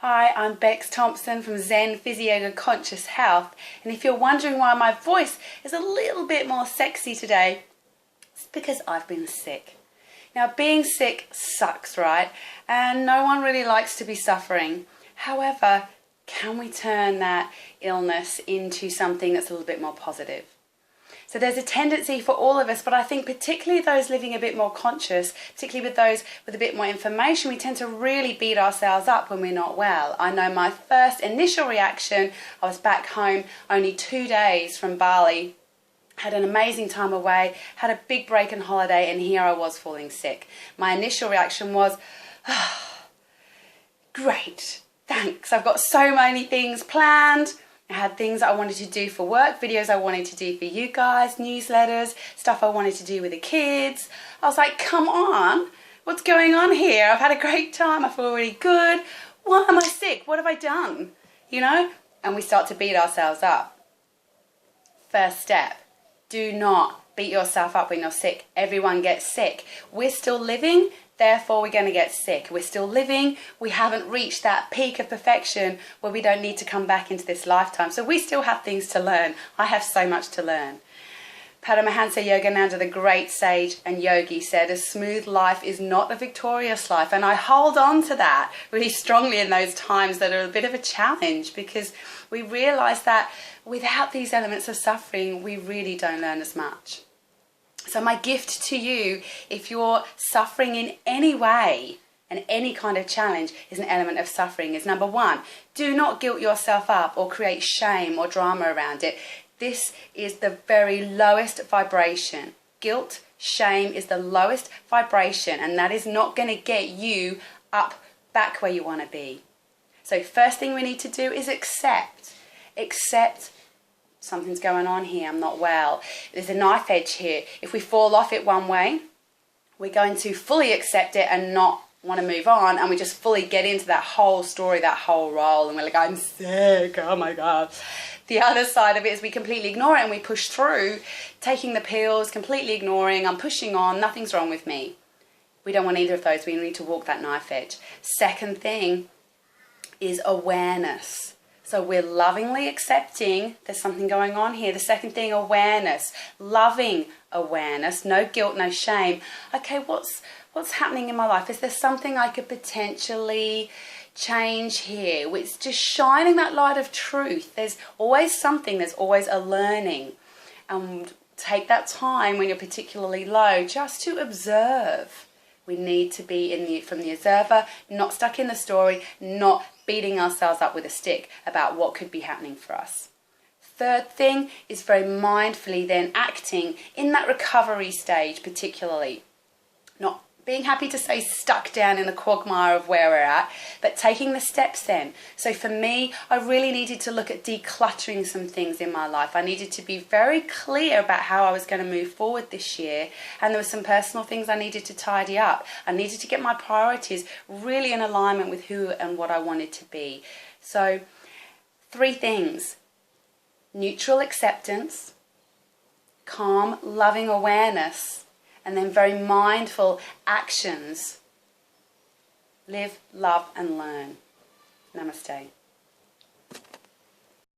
Hi, I'm Bex Thompson from Zen Physi-yoga Conscious Health, and if you're wondering why my voice is a little bit more sexy today, it's because I've been sick. Now, being sick sucks, right? And no one really likes to be suffering. However, can we turn that illness into something that's a little bit more positive? So there's a tendency for all of us, but I think particularly those living a bit more conscious, particularly with those with a bit more information, we tend to really beat ourselves up when we're not well. I know my first initial reaction, I was back home only 2 days from Bali, had an amazing time away, had a big break and holiday, and here I was falling sick. My initial reaction was, great, thanks, I've got so many things planned. I had things I wanted to do for work, videos I wanted to do for you guys, newsletters, stuff I wanted to do with the kids. I was like, come on, what's going on here? I've had a great time, I feel really good. Why am I sick? What have I done? You know? And we start to beat ourselves up. First step, do not beat yourself up when you're sick. Everyone gets sick. We're still living, therefore we're going to get sick. We're still living, we haven't reached that peak of perfection where we don't need to come back into this lifetime. So we still have things to learn. I have so much to learn. Paramahansa Yogananda, the great sage and yogi, said, a smooth life is not a victorious life. And I hold on to that really strongly in those times that are a bit of a challenge, because we realize that without these elements of suffering, we really don't learn as much. So my gift to you, if you're suffering in any way and any kind of challenge is an element of suffering, is number one, do not guilt yourself up or create shame or drama around it. This is the very lowest vibration. Guilt, shame is the lowest vibration, and that is not going to get you up back where you want to be. So first thing we need to do is accept. Accept something's going on here, I'm not well. There's a knife edge here. If we fall off it one way, we're going to fully accept it and not want to move on, and we just fully get into that whole story, that whole role, and we're like, I'm sick, oh my God. The other side of it is we completely ignore it and we push through, taking the pills, completely ignoring, I'm pushing on, nothing's wrong with me. We don't want either of those. We need to walk that knife edge. Second thing is awareness. So we're lovingly accepting there's something going on here. The second thing, awareness, loving awareness, no guilt, no shame. Okay, what's happening in my life? Is there something I could potentially change here? It's just shining that light of truth. There's always something, there's always a learning. And take that time when you're particularly low just to observe. We need to be from the observer, not stuck in the story, not beating ourselves up with a stick about what could be happening for us. Third thing is very mindfully then acting in that recovery stage, particularly. Not being happy to stay stuck down in the quagmire of where we're at, but taking the steps then. So for me, I really needed to look at decluttering some things in my life. I needed to be very clear about how I was going to move forward this year, and there were some personal things I needed to tidy up. I needed to get my priorities really in alignment with who and what I wanted to be. So 3 things: neutral acceptance, calm, loving awareness, and then very mindful actions. Live, love, and learn. Namaste.